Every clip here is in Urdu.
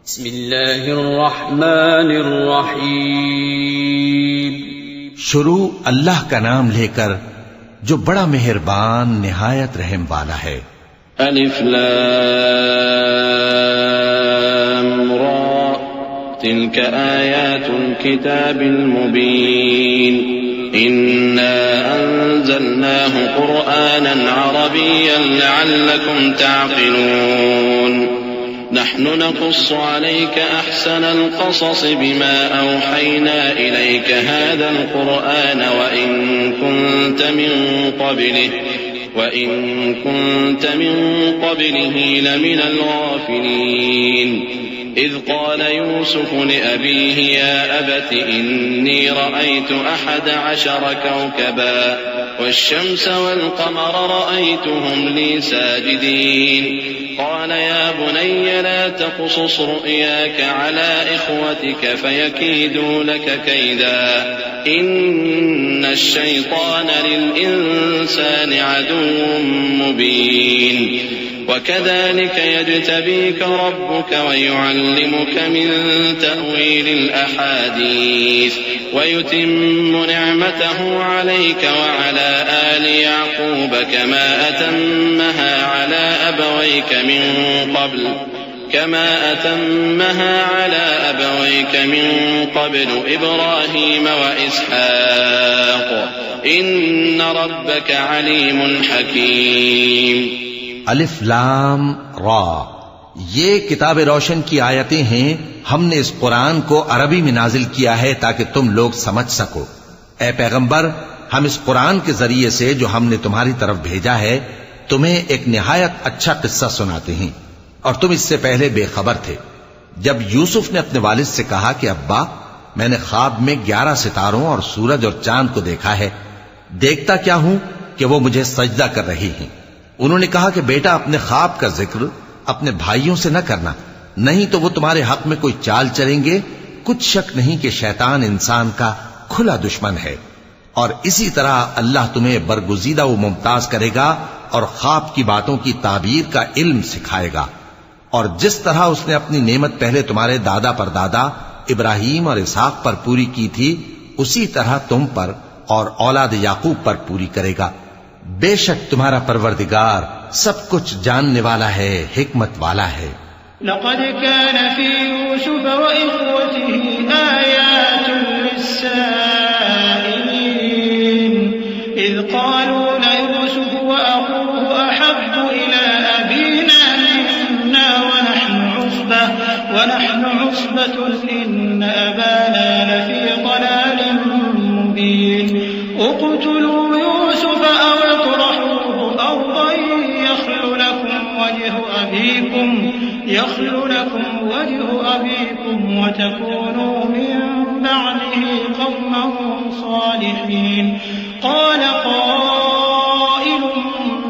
بسم اللہ الرحمن الرحیم. شروع اللہ کا نام لے کر جو بڑا مہربان نہایت رحم والا ہے. الف لام را تلك آیات الكتاب المبین إنا أنزلناه قرآنا عربيا لعلكم تعقلون. نحن نقص عليك أحسن القصص بما أوحينا إليك هذا القرآن وإن كنت من قبله لمن الغافلين. إذ قال يوسف لأبيه يا أبت إني رأيت 11 كوكبا والشمس والقمر رأيتهم لي ساجدين. قال يا بني لا تقصص رؤياك على إخوتك فيكيدوا لك كيدا إن الشيطان للإنسان عدو مبين. وكذلك يجتبيك ربك ويعلمك من تأويل الأحاديث ويتم نعمته عليك وعلى آل يعقوب كما أتمها على أبويك من قبل إبراهيم وإسحاق إن ربك عليم حكيم. الف لام را، یہ کتاب روشن کی آیتیں ہیں. ہم نے اس قرآن کو عربی میں نازل کیا ہے تاکہ تم لوگ سمجھ سکو. اے پیغمبر، ہم اس قرآن کے ذریعے سے جو ہم نے تمہاری طرف بھیجا ہے تمہیں ایک نہایت اچھا قصہ سناتے ہیں، اور تم اس سے پہلے بے خبر تھے. جب یوسف نے اپنے والد سے کہا کہ ابا، میں نے خواب میں 11 ستاروں اور سورج اور چاند کو دیکھا ہے، دیکھتا کیا ہوں کہ وہ مجھے سجدہ کر رہی ہیں. انہوں نے کہا کہ بیٹا، اپنے خواب کا ذکر اپنے بھائیوں سے نہ کرنا، نہیں تو وہ تمہارے حق میں کوئی چال چلیں گے. کچھ شک نہیں کہ شیطان انسان کا کھلا دشمن ہے، اور اسی طرح اللہ تمہیں برگزیدہ و ممتاز کرے گا اور خواب کی باتوں کی تعبیر کا علم سکھائے گا. اور جس طرح اس نے اپنی نعمت پہلے تمہارے دادا پر دادا ابراہیم اور اسحاق پر پوری کی تھی، اسی طرح تم پر اور اولاد یعقوب پر پوری کرے گا. بے شک تمہارا پروردگار سب کچھ جاننے والا ہے، حکمت والا ہے. لقد كان في يوسف وإخوته آيات للسائلين إذ قالوا ليوسف وأخوه أحب إلى أبينا منا ونحن عصبة إن أبانا لفي ضلال مبين. اقتلوا يوسف أو اطرحوه أرضا يخل لكم وجه أبيكم وتكونوا من بعده قوما صالحين. قال قائل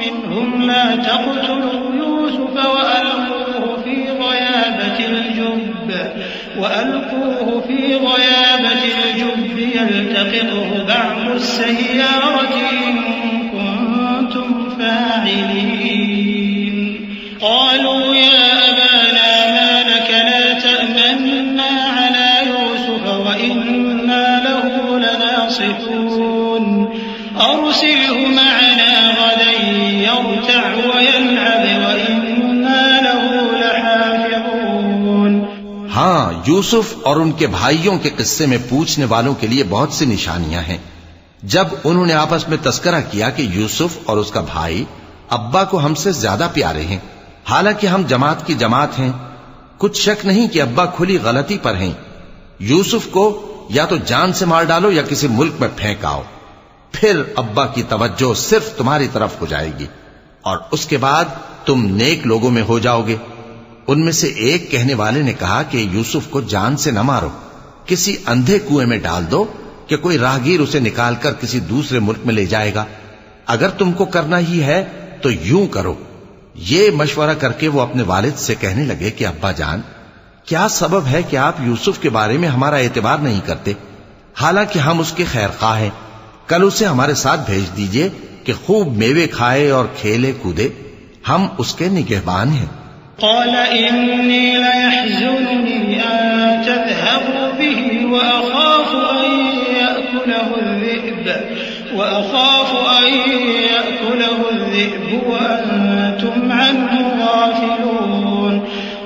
منهم لا تقتلوا يوسف وألقوه في غيابة الجب يلتقطه بعض السيارة إن كنتم فاعلين. قالوا يا أبانا ما لك لا تأمنا على يوسف وإنا له لناصحون. أرسله معنا غدا يرتع ويلعب وإنا له لحافظون. ہاں، یوسف اور ان کے بھائیوں کے قصے میں پوچھنے والوں کے لیے بہت سی نشانیاں ہیں. جب انہوں نے آپس میں تذکرہ کیا کہ یوسف اور اس کا بھائی ابا کو ہم سے زیادہ پیارے ہیں، حالانکہ ہم جماعت کی جماعت ہیں، کچھ شک نہیں کہ ابا کھلی غلطی پر ہیں. یوسف کو یا تو جان سے مار ڈالو یا کسی ملک میں پھینک آؤ، پھر ابا کی توجہ صرف تمہاری طرف ہو جائے گی اور اس کے بعد تم نیک لوگوں میں ہو جاؤ گے. ان میں سے ایک کہنے والے نے کہا کہ یوسف کو جان سے نہ مارو، کسی اندھے کنویں میں ڈال دو کہ کوئی راہگیر اسے نکال کر کسی دوسرے ملک میں لے جائے گا. اگر تم کو کرنا ہی ہے تو یوں کرو. یہ مشورہ کر کے وہ اپنے والد سے کہنے لگے کہ ابا جان، کیا سبب ہے کہ آپ یوسف کے بارے میں ہمارا اعتبار نہیں کرتے، حالانکہ ہم اس کے خیر خواہ ہیں. کل اسے ہمارے ساتھ بھیج دیجئے کہ خوب میوے کھائے اور کھیلے کودے، ہم اس کے نگہبان ہیں. قال إني ليحزنني يأكله الذئب وأخاف أن يأكله الذئب وأنتم عنه غافلون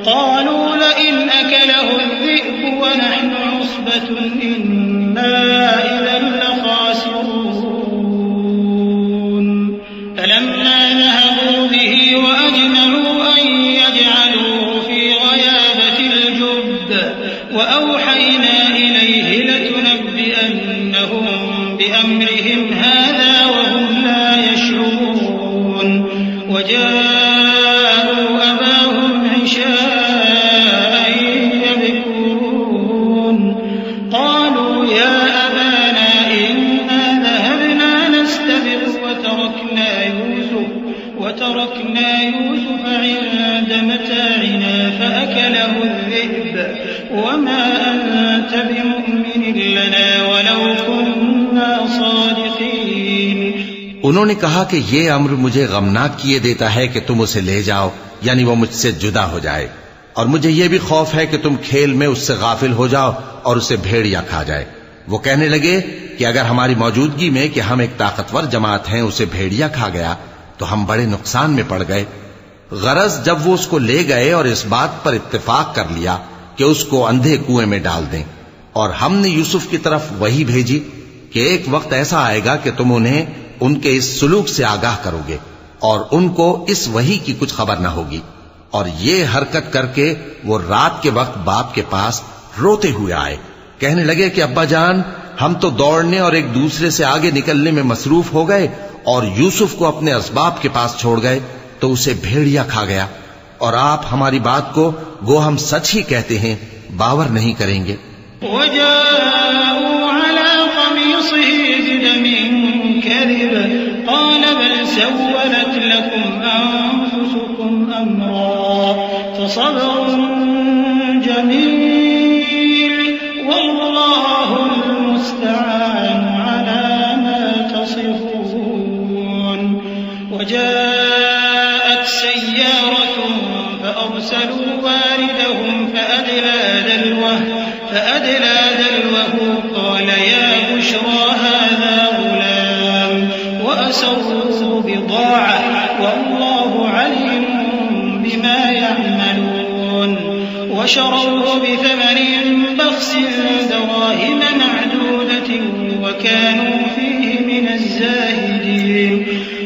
قالوا لئن أكله الذئب ونحن عصبة إنا إذا لخاسرون فلما ذهبوا به وأجمعوا أن يجعلوه في غيابة الجب وأوحينا إليه لتنبئنهم بأمرهم هذا وهم لا يشعرون وجاءوا أباهم عشاء يبكون قالوا يا أبانا إنا ذهبنا نستبق وتركنا يوسف عند متاعنا فأكله الذئب وما أنت بمؤمن لنا ولو كنا صادقين. انہوں نے کہا کہ یہ امر مجھے غمناک کیے دیتا ہے کہ تم اسے لے جاؤ، یعنی وہ مجھ سے جدا ہو جائے، اور مجھے یہ بھی خوف ہے کہ تم کھیل میں اس سے غافل ہو جاؤ اور اسے بھیڑیا کھا جائے. وہ کہنے لگے کہ اگر ہماری موجودگی میں کہ ہم ایک طاقتور جماعت ہیں اسے بھیڑیا کھا گیا تو ہم بڑے نقصان میں پڑ گئے. غرض جب وہ اس کو لے گئے اور اس بات پر اتفاق کر لیا کہ اس کو اندھے کنویں میں ڈال دیں، اور ہم نے یوسف کی طرف وحی بھیجی کہ ایک وقت ایسا آئے گا کہ تم انہیں ان کے اس سلوک سے آگاہ کرو گے اور ان کو اس وحی کی کچھ خبر نہ ہوگی. اور یہ حرکت کر کے وہ رات کے وقت باپ کے پاس روتے ہوئے آئے. کہنے لگے کہ ابا جان، ہم تو دوڑنے اور ایک دوسرے سے آگے نکلنے میں مصروف ہو گئے اور یوسف کو اپنے اسباب کے پاس چھوڑ گئے تو اسے بھیڑیا کھا گیا، اور آپ ہماری بات کو گو ہم سچ ہی کہتے ہیں باور نہیں کریں گے. وجاءوا على قميصه بدم كذب قال بل سولت لكم أنفسكم أمرا فصبر جميل والله المستعان على ما تصفون. وجاءت سيارة فأرسلوا واردهم فأدلى دلوه قال يا بشرى هذا غلام وأسروا بضاعة والله عليم بما يعملون. وشروه بثمن بخس دراهم معدودة وكانوا فيه من الزاهدين.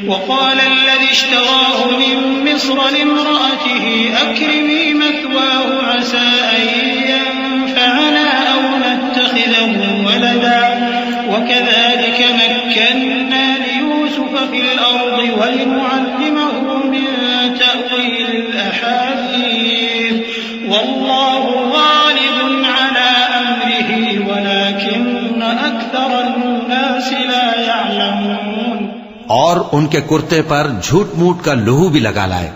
وقال الذي اشتراه من مصر لامرأته أكرمي مثواه عسى أن ينفعنا أو نتخذه ولدا وكذلك مكنا ليوسف في الأرض ولنعلمه من تأويل الأحاديث والله غالب على أمره ولكن أكثر الناس لا يعلمون. اور ان کے کرتے پر جھوٹ موٹ کا لہو بھی لگا لائے.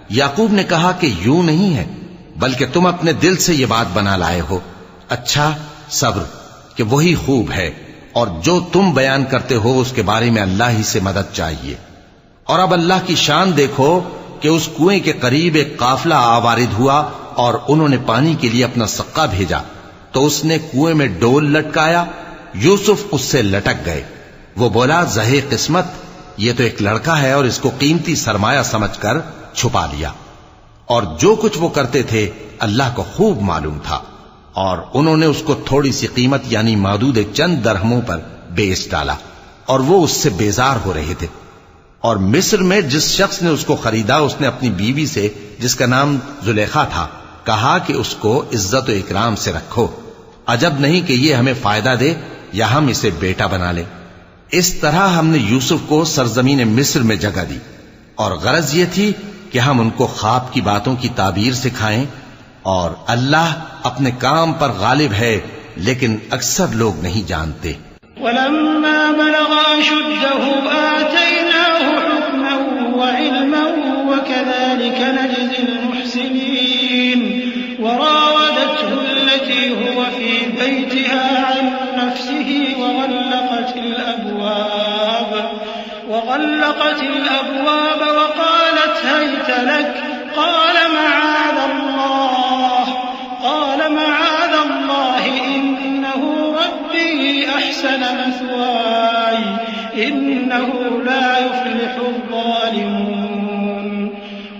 یعقوب نے کہا کہ یوں نہیں ہے بلکہ تم اپنے دل سے یہ بات بنا لائے ہو. اچھا صبر کہ وہی خوب ہے، اور جو تم بیان کرتے ہو اس کے بارے میں اللہ ہی سے مدد چاہیے. اور اب اللہ کی شان دیکھو کہ اس کنویں کے قریب ایک قافلہ آوارد ہوا اور انہوں نے پانی کے لیے اپنا سقا بھیجا تو اس نے کنویں میں ڈول لٹکایا. یوسف اس سے لٹک گئے. وہ بولا زہے قسمت، یہ تو ایک لڑکا ہے، اور اس کو قیمتی سرمایہ سمجھ کر چھپا لیا. اور جو کچھ وہ کرتے تھے اللہ کو خوب معلوم تھا. اور انہوں نے اس کو تھوڑی سی قیمت یعنی معدود چند درہموں پر بیچ ڈالا، اور وہ اس سے بیزار ہو رہے تھے. اور مصر میں جس شخص نے اس کو خریدا اس نے اپنی بیوی سے جس کا نام زلیخا تھا کہا کہ اس کو عزت و اکرام سے رکھو، عجب نہیں کہ یہ ہمیں فائدہ دے یا ہم اسے بیٹا بنا لیں. اس طرح ہم نے یوسف کو سرزمین مصر میں جگہ دی، اور غرض یہ تھی کہ ہم ان کو خواب کی باتوں کی تعبیر سکھائیں. اور اللہ اپنے کام پر غالب ہے لیکن اکثر لوگ نہیں جانتے. ولما بلغ أشده آتيناه حكما وعلما وكذلك نجزي المحسنين. وراودته التي هو في بيتها عن نفسه وغلقت الأبواب وقالت هيت لك قال معاذ الله إنه ربي أحسن مثواي إنه لا يفلح الظالمون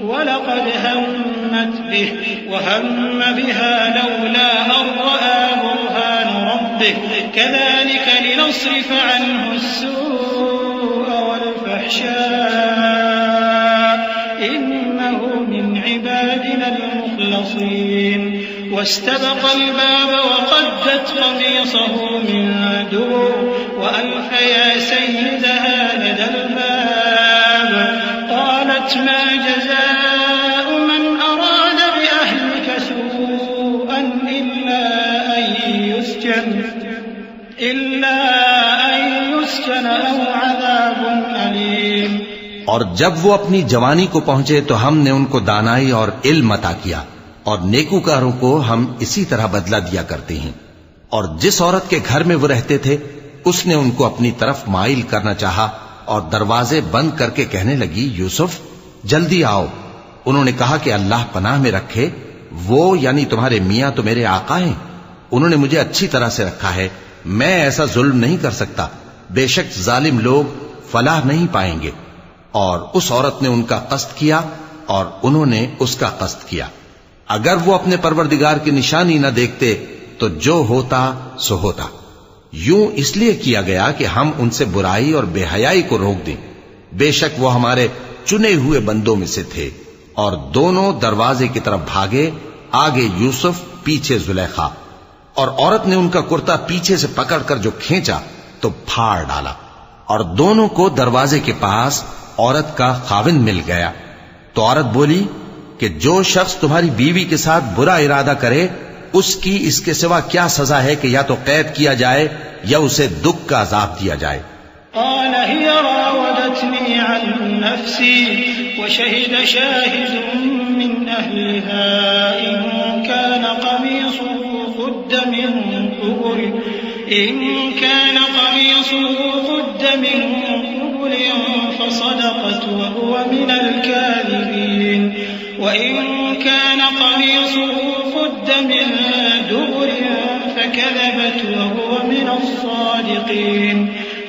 ولقد همت به وهم بها لولا أن رأى برهان ربه كذلك لنصرف عنه السوء والفحشاء إنه من عبادنا المخلصين واستبق الباب وقدت قميصه من دبر وألف يا سيدها لدى الباب قالت ما جزاء من أراد بأهلك سوءا إلا أن يسجن أو عذاب أليم. اور جب وہ اپنی جوانی کو پہنچے تو ہم نے ان کو دانائی اور علم عطا کیا اور نیکوکاروں کو ہم اسی طرح بدلہ دیا کرتے ہیں. اور جس عورت کے گھر میں وہ رہتے تھے اس نے ان کو اپنی طرف مائل کرنا چاہا اور دروازے بند کر کے کہنے لگی یوسف جلدی آؤ. انہوں نے کہا کہ اللہ پناہ میں رکھے، وہ یعنی تمہارے میاں تو میرے آقا ہیں، انہوں نے مجھے اچھی طرح سے رکھا ہے، میں ایسا ظلم نہیں کر سکتا، بے شک ظالم لوگ فلاح نہیں پائیں گے. اور اس عورت نے ان کا قصد کیا اور انہوں نے اس کا قصد کیا. اگر وہ اپنے پروردگار کی نشانی نہ دیکھتے تو جو ہوتا سو ہوتا. یوں اس لیے کیا گیا کہ ہم ان سے برائی اور بے حیائی کو روک دیں. بے شک وہ ہمارے چنے ہوئے بندوں میں سے تھے. اور دونوں دروازے کی طرف بھاگے، آگے یوسف پیچھے زلیخا. اور عورت نے ان کا کرتا پیچھے سے پکڑ کر جو کھینچا تو پھاڑ ڈالا. اور دونوں کو دروازے کے پاس عورت کا خاوند مل گیا. تو عورت بولی کہ جو شخص تمہاری بیوی کے ساتھ برا ارادہ کرے اس کی اس کے سوا کیا سزا ہے کہ یا تو قید کیا جائے یا اسے دکھ کا عذاب دیا جائے. قال هي راودتني عن نفسي وشهد شاهد من أهلها إن كان قميصه قد من قبل فصدقت وهو من الكاذبين وإن كان قميصه قد من دبر فكذبت وهو من الصادقين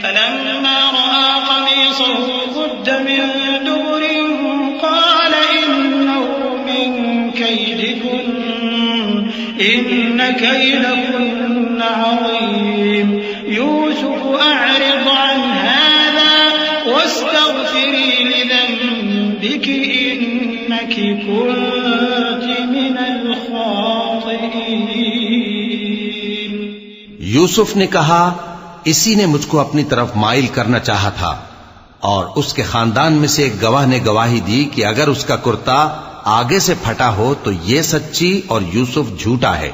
فلما رأى قميصه قد من دبر قال إنه من كيدكن إن كيدكن عظيم يوسف أعرض عن هذا واستغفري لذنبك إنك كنت من الخاطئين. یوسف نے کہا اسی نے مجھ کو اپنی طرف مائل کرنا چاہا تھا. اور اس کے خاندان میں سے ایک گواہ نے گواہی دی کہ اگر اس کا کرتا آگے سے پھٹا ہو تو یہ سچی اور یوسف جھوٹا ہے،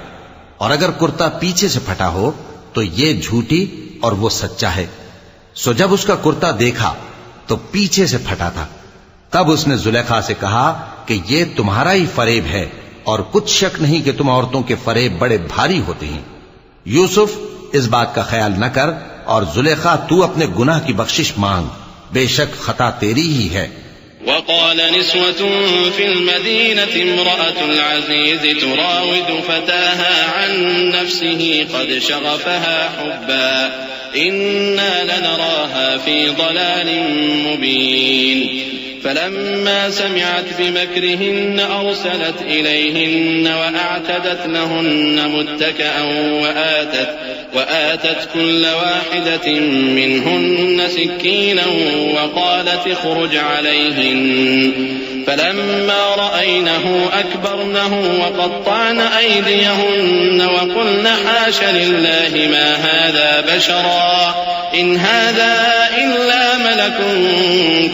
اور اگر کرتا پیچھے سے پھٹا ہو تو یہ جھوٹی اور وہ سچا ہے. سو جب اس کا کرتا دیکھا تو پیچھے سے پھٹا تھا. تب اس نے زلیخا سے کہا کہ یہ تمہارا ہی فریب ہے اور کچھ شک نہیں کہ تم عورتوں کے فریب بڑے بھاری ہوتے ہیں. یوسف اس بات کا خیال نہ کر اور زلیخا تو اپنے گناہ کی بخشش مانگ، بے شک خطا تیری ہی ہے. وقال نسوة في المدينة امرأة العزيز تراود فتاها عن نفسه قد شغفها حبا إنا لنراها في ضلال مبين. فلما سمعت بمكرهن أرسلت إليهن وأعتدت لهن متكئا وآتت كل واحدة منهن سكينا وقالت اخرج عليهن. فلما رأينه أكبرنه وقطعن أيديهن وقلن حاش لله ما هذا بشرا إن هذا إلا ملك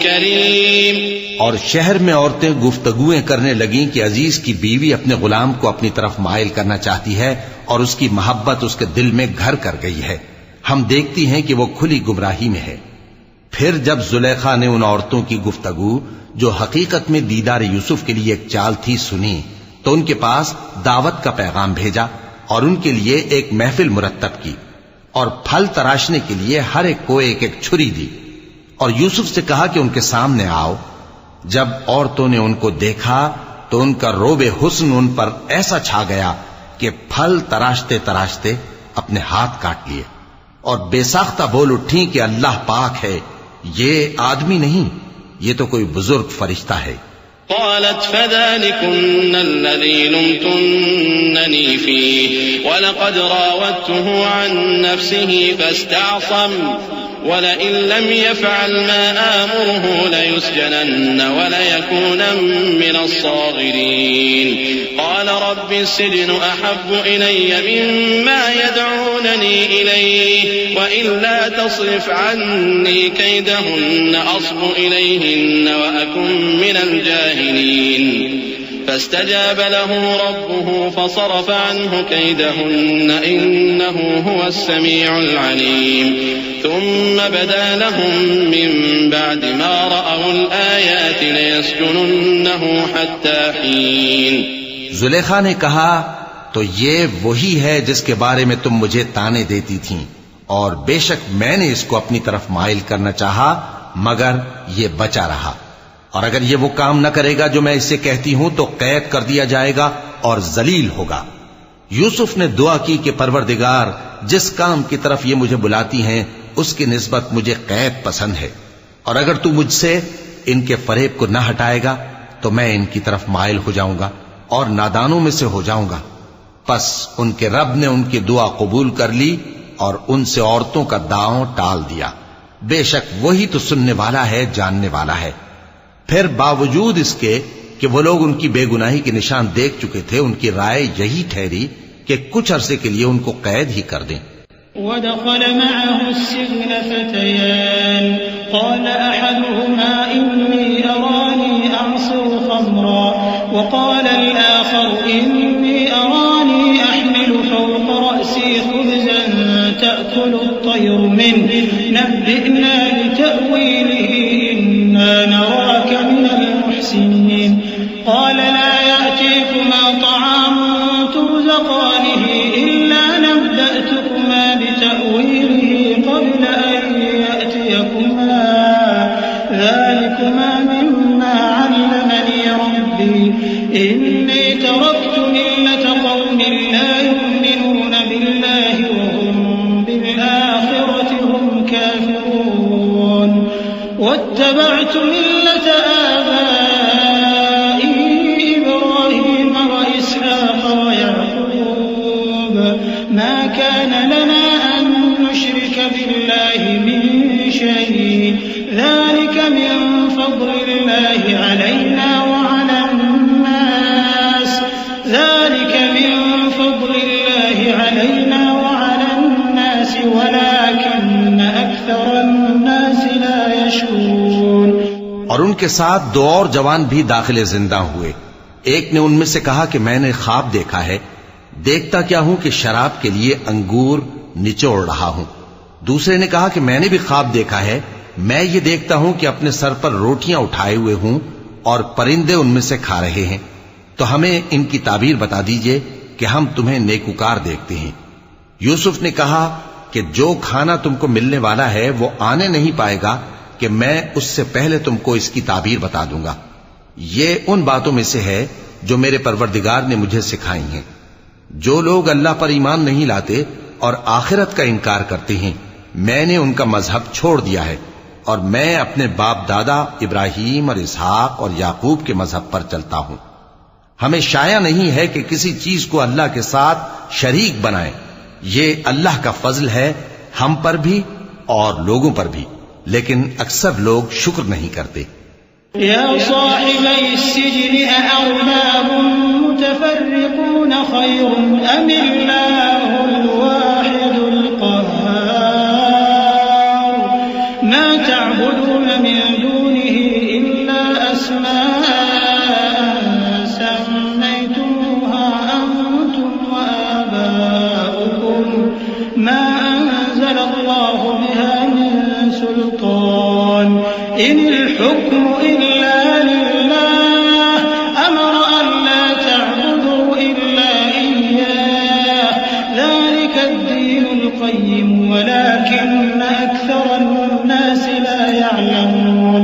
كريم. اور شہر میں عورتیں گفتگویں کرنے لگیں کہ عزیز کی بیوی اپنے غلام کو اپنی طرف مائل کرنا چاہتی ہے اور اس کی محبت اس کے دل میں گھر کر گئی ہے. ہم دیکھتی ہیں کہ وہ کھلی گمراہی میں ہے. پھر جب زلیخا نے ان عورتوں کی گفتگو جو حقیقت میں دیدار یوسف کے لیے ایک چال تھی سنی تو ان کے پاس دعوت کا پیغام بھیجا اور ان کے لیے ایک محفل مرتب کی اور پھل تراشنے کے لیے ہر ایک کو ایک ایک چھری دی اور یوسف سے کہا کہ ان کے سامنے آؤ. جب عورتوں نے ان کو دیکھا تو ان کا روب حسن ان پر ایسا چھا گیا کہ پھل تراشتے تراشتے اپنے ہاتھ کاٹ لیے. اور بے ساختہ بول اٹھی کہ اللہ پاک ہے، یہ آدمی نہیں، یہ تو کوئی بزرگ فرشتہ ہے۔ قالت فذلكن الذي لمتنني فيه ولقد راودته عن نفسه فاستعصم ولئن لم يفعل ما آمره ليسجنن وليكونن من الصاغرين قال رب السجن أحب إلي مما يدعونني إليه وإلا تصرف عني كيدهن أصب إليهن وأكن من الجاهلين فاستجاب له ربه فصرف عنه كيدهن إنه هو السميع العليم ثم بدا لهم من بعد ما رأوا الآيات ليسجننه حتى حين۔ زلیخا نے کہا تو یہ وہی ہے جس کے بارے میں تم مجھے تانے دیتی تھیں، اور بے شک میں نے اس کو اپنی طرف مائل کرنا چاہا مگر یہ بچا رہا، اور اگر یہ وہ کام نہ کرے گا جو میں اسے کہتی ہوں تو قید کر دیا جائے گا اور ذلیل ہوگا۔ یوسف نے دعا کی کہ پروردگار جس کام کی طرف یہ مجھے بلاتی ہیں اس کی نسبت مجھے قید پسند ہے، اور اگر تو مجھ سے ان کے فریب کو نہ ہٹائے گا تو میں ان کی طرف مائل ہو جاؤں گا اور نادانوں میں سے ہو جاؤں گا۔ پس ان کے رب نے ان کی دعا قبول کر لی اور ان سے عورتوں کا داؤں ٹال دیا، بے شک وہی تو سننے والا ہے، جاننے والا ہے۔ پھر باوجود اس کے کہ وہ لوگ ان کی بے گناہی کے نشان دیکھ چکے تھے، ان کی رائے یہی ٹھہری کہ کچھ عرصے کے لیے ان کو قید ہی کر دیں۔ ودخل معه السجن فتيان قال أحدهما إني أراني أعصر خمرا وقال الآخر إني أراني أحمل فوق رأسي خبزا تأكل الطير منه نبئنا بتأويله إنا نراك من المحسنين قال لا يأتيكما طعام ترزقانه إلا نبأتكما بتأويله قبل أن يأتيكما ذلكما مما علمني ربي إني تركت ملة قوم لا يؤمنون بالله وهم بالآخرة هم كافرون واتبعت ملة آبائي إبراهيم وإسحاق ويعقوب ما كان لنا أن نشرك بالله من شيء ذلك من فضل الله علينا وعلى الناس ولكن أكثر الناس لا يشكرون۔ اور ان کے ساتھ دو اور جوان بھی داخل زندہ ہوئے۔ ایک نے ان میں سے کہا کہ میں نے خواب دیکھا ہے، دیکھتا کیا ہوں کہ شراب کے لیے انگور نچوڑ رہا ہوں۔ دوسرے نے کہا کہ میں نے بھی خواب دیکھا ہے، میں یہ دیکھتا ہوں کہ اپنے سر پر روٹیاں اٹھائے ہوئے ہوں اور پرندے ان میں سے کھا رہے ہیں، تو ہمیں ان کی تعبیر بتا دیجئے کہ ہم تمہیں نیکوکار دیکھتے ہیں۔ یوسف نے کہا کہ جو کھانا تم کو ملنے والا ہے وہ آنے نہیں پائے گا کہ میں اس سے پہلے تم کو اس کی تعبیر بتا دوں گا۔ یہ ان باتوں میں سے ہے جو میرے پروردگار نے مجھے سکھائی ہیں۔ جو لوگ اللہ پر ایمان نہیں لاتے اور آخرت کا انکار کرتے ہیں، میں نے ان کا مذہب چھوڑ دیا ہے اور میں اپنے باپ دادا ابراہیم اور اسحاق اور یعقوب کے مذہب پر چلتا ہوں۔ ہمیں شایع نہیں ہے کہ کسی چیز کو اللہ کے ساتھ شریک بنائیں، یہ اللہ کا فضل ہے ہم پر بھی اور لوگوں پر بھی، لیکن اکثر لوگ شکر نہیں کرتے۔ يا صاحبي السجن أأرباب متفرقون خير أم الله الواحد القهار ما تعبدون من دونه إلا أسماء سميتموها أنتم وآباؤكم ما أنزل الله بها من سلطان إن الحكم إلا لله أمر أن لا تعبدوا إلا إياه ذلك الدين القيم ولكن أكثر الناس لا يعلمون۔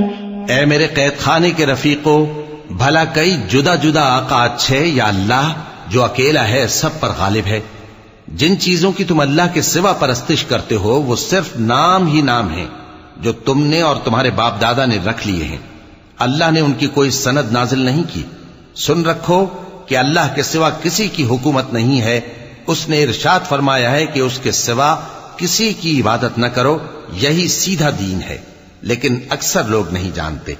اے میرے قید خانے کے رفیقو، بھلا کئی جدا جدا آقا اچھے یا اللہ جو اکیلا ہے سب پر غالب ہے؟ جن چیزوں کی تم اللہ کے سوا پرستش کرتے ہو وہ صرف نام ہی نام ہیں جو تم نے اور تمہارے باپ دادا نے رکھ لیے ہیں، اللہ نے ان کی کوئی سند نازل نہیں کی۔ سن رکھو کہ اللہ کے سوا کسی کی حکومت نہیں ہے، اس نے ارشاد فرمایا ہے کہ اس کے سوا کسی کی عبادت نہ کرو، یہی سیدھا دین ہے، لیکن اکثر لوگ نہیں جانتے۔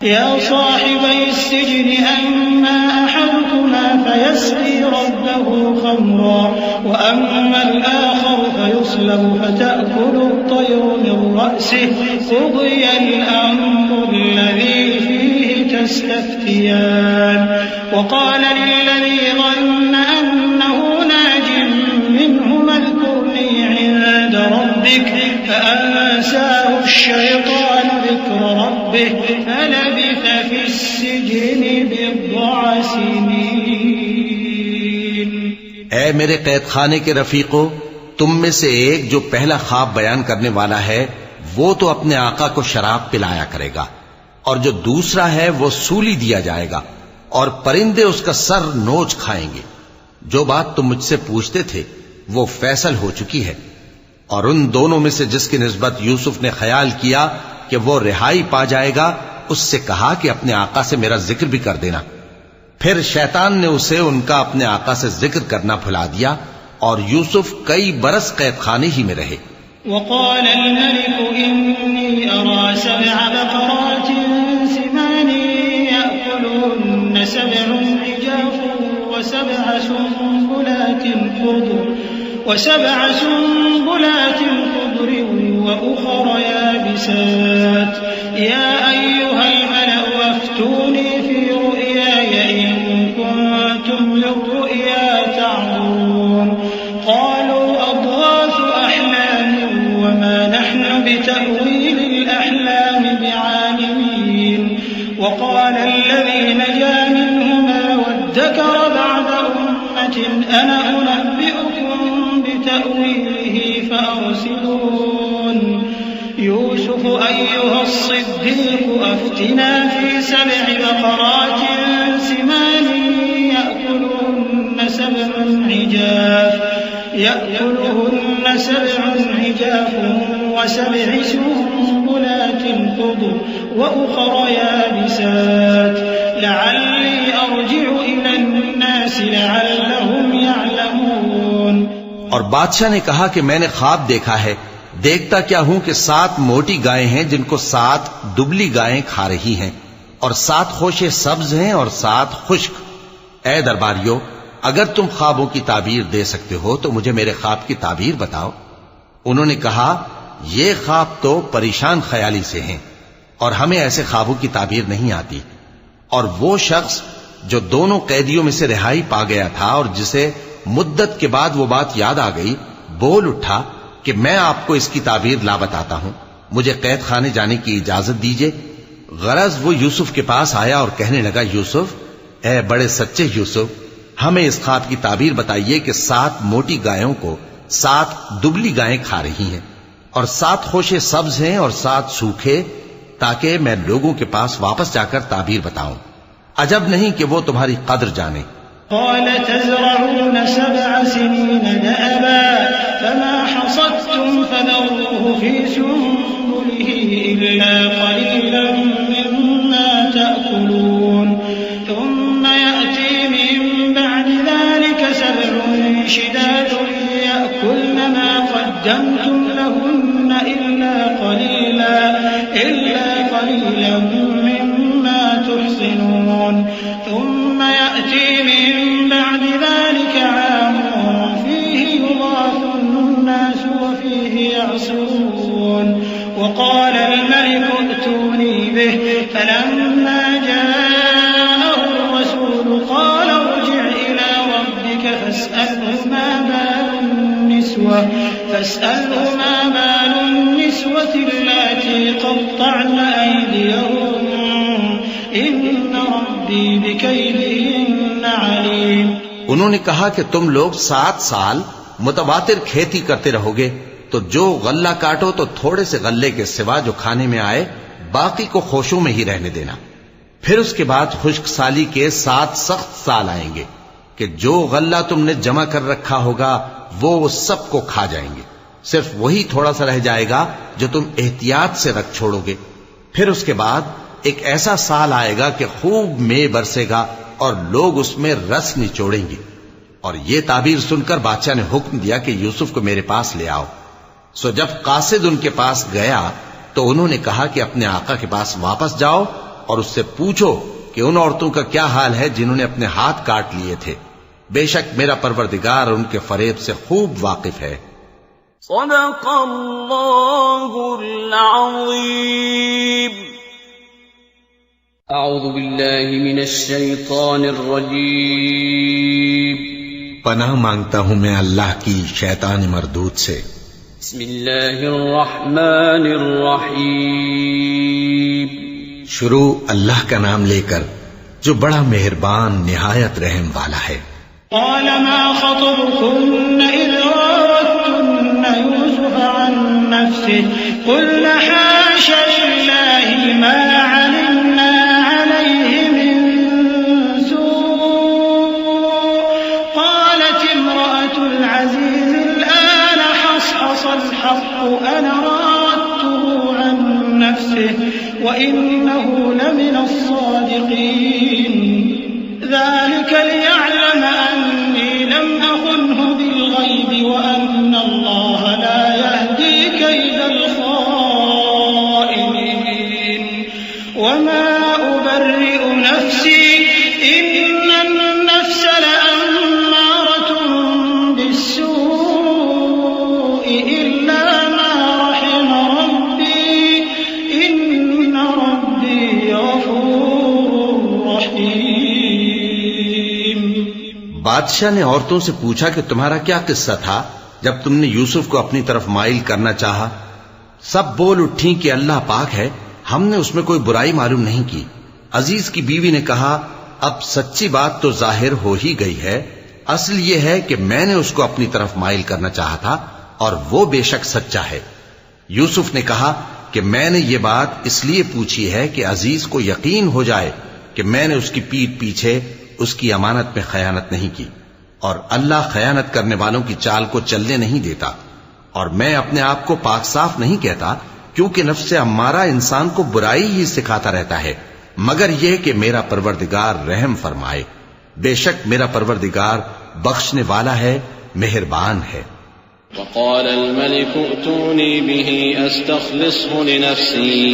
یا صاحبی السجن اما احدكما فيسقي ربه خمرا واما الاخر فيصلب فتأكل الطير من رأسه قضي الامر الذي فيه تستفتيان وقال للذي ظن انه ناج منهما اذكرني عند ربك فأنساه الشيطان ذكر ربه فلبث في السجن بضع سنين۔ اے میرے قید خانے کے رفیقو، تم میں سے ایک جو پہلا خواب بیان کرنے والا ہے وہ تو اپنے آقا کو شراب پلایا کرے گا، اور جو دوسرا ہے وہ سولی دیا جائے گا اور پرندے اس کا سر نوچ کھائیں گے۔ جو بات تم مجھ سے پوچھتے تھے وہ فیصل ہو چکی ہے، اور ان دونوں میں سے جس کی نسبت یوسف نے خیال کیا کہ وہ رہائی پا جائے گا، اس سے کہا کہ اپنے آقا سے میرا ذکر بھی کر دینا۔ پھر شیطان نے اسے ان کا اپنے آقا سے ذکر کرنا بھلا دیا، اور یوسف کئی برس قید خانے ہی میں رہے۔ وقال الملك إني أرى 7 بقرات سمان يأكلهن 7 عجاف وسبع سنبلات خضر وأخر يابسات يا أيها الملأ أفتوني في رؤياي إن كنتم للرؤيا تعبرون قالوا أضغاث أحلام وما نحن بتأويل الأحلام بعالمين وقال الذي نجا منهما وادكر بعد أمة أنا أنبئكم بتأويله فأرسلون يوسف أيها الصديق أفتنا في 7 بقرات سمان يأكلهن 7 عجاف و7 سنبلات خضر وأخر يابسات لعلي أرجع إلى الناس لعلهم يعلمون۔ اور بادشاہ نے کہا کہ میں نے خواب دیکھا ہے، دیکھتا کیا ہوں کہ 7 موٹی گائیں ہیں جن کو 7 دبلی گائیں کھا رہی ہیں، اور 7 خوشے سبز ہیں اور 7 خشک۔ اے درباریو، اگر تم خوابوں کی تعبیر دے سکتے ہو تو مجھے میرے خواب کی تعبیر بتاؤ۔ انہوں نے کہا یہ خواب تو پریشان خیالی سے ہیں اور ہمیں ایسے خوابوں کی تعبیر نہیں آتی۔ اور وہ شخص جو دونوں قیدیوں میں سے رہائی پا گیا تھا اور جسے مدت کے بعد وہ بات یاد آ گئی، بول اٹھا کہ میں آپ کو اس کی تعبیر لا بتاتا ہوں، مجھے قید خانے جانے کی اجازت دیجئے۔ غرض وہ یوسف کے پاس آیا اور کہنے لگا، یوسف، اے بڑے سچے یوسف، ہمیں اس خواب کی تعبیر بتائیے کہ 7 موٹی گایوں کو 7 دبلی گائیں کھا رہی ہیں، اور 7 خوشے سبز ہیں اور 7 سوکھے، تاکہ میں لوگوں کے پاس واپس جا کر تعبیر بتاؤں۔ عجب نہیں کہ وہ تمہاری قدر جانے۔ قال تزرعون 7 سنين دأبا فما حصدتم فذروه في سنبله إلا قليلا مما تأكلون ثم يأتي من بعد ذلك 7 شداد يأكلن ما قدمتم لهن إلا قليلا مما تحصنون ثم يأتي من بعد ذلك عام فيه يغاث الناس وفيه يعصرون وقال الملك ائتوني به فلما جاءه الرسول قال ارجع إلى ربك فاسأله ما بال النسوة اللاتي قطعن أيديهن إن ربي بكيدهن عليم۔ انہوں نے کہا کہ تم لوگ 7 سال متواتر کھیتی کرتے رہو گے، تو جو غلہ کاٹو تو تھوڑے سے غلے کے سوا جو کھانے میں آئے باقی کو خوشوں میں ہی رہنے دینا۔ پھر اس کے بعد خشک سالی کے 7 سخت سال آئیں گے، کہ جو غلہ تم نے جمع کر رکھا ہوگا وہ سب کو کھا جائیں گے، صرف وہی تھوڑا سا رہ جائے گا جو تم احتیاط سے رکھ چھوڑو گے۔ پھر اس کے بعد ایک ایسا سال آئے گا کہ خوب مے برسے گا اور لوگ اس میں رس نچوڑیں گے۔ اور یہ تعبیر سن کر بادشاہ نے حکم دیا کہ یوسف کو میرے پاس لے آؤ۔ سو جب قاصد ان کے پاس گیا تو انہوں نے کہا کہ اپنے آقا کے پاس واپس جاؤ اور اس سے پوچھو کہ ان عورتوں کا کیا حال ہے جنہوں نے اپنے ہاتھ کاٹ لیے تھے، بے شک میرا پروردگار ان کے فریب سے خوب واقف ہے۔ صدق اللہ العظیم۔ اعوذ باللہ من الشیطان الرجیم۔ پناہ مانگتا ہوں میں اللہ کی شیطان مردود سے۔ بسم اللہ الرحمن الرحیم۔ شروع اللہ کا نام لے کر جو بڑا مہربان نہایت رحم والا ہے۔ قال ما خطبكن إذ راوتن يوسف عن نفسه قلن حاش لله ما علمنا عليه من سوء قالت امرأة العزيز الآن حصحص الحق أنا راودته عن نفسه وإنه لمن الصادقين ذلك ليعلم أني لم أخنه بالغيب وأن الله لا يهدي كيد الخائنين وما أبرئ نفسي إن النفس لأمارة بالسوء إلا ما رحم ربي إن ربي غفور رحيم۔ بادشاہ نے عورتوں سے پوچھا کہ تمہارا کیا قصہ تھا جب تم نے یوسف کو اپنی طرف مائل کرنا چاہا؟ سب بول اٹھیں کہ اللہ پاک ہے، ہم نے اس میں کوئی برائی معلوم نہیں کی۔ عزیز کی بیوی نے کہا اب سچی بات تو ظاہر ہو ہی گئی ہے، اصل یہ ہے کہ میں نے اس کو اپنی طرف مائل کرنا چاہا تھا اور وہ بے شک سچا ہے۔ یوسف نے کہا کہ میں نے یہ بات اس لیے پوچھی ہے کہ عزیز کو یقین ہو جائے کہ میں نے اس کی پیٹھ پیچھے اس کی امانت میں خیانت نہیں کی، اور اللہ خیانت کرنے والوں کی چال کو چلنے نہیں دیتا، اور میں اپنے آپ کو پاک صاف نہیں کہتا کیونکہ نفس امارہ انسان کو برائی ہی سکھاتا رہتا ہے، مگر یہ کہ میرا پروردگار رحم فرمائے، بے شک میرا پروردگار بخشنے والا ہے، مہربان ہے۔ وقال الملك ائتوني به استخلصه لنفسي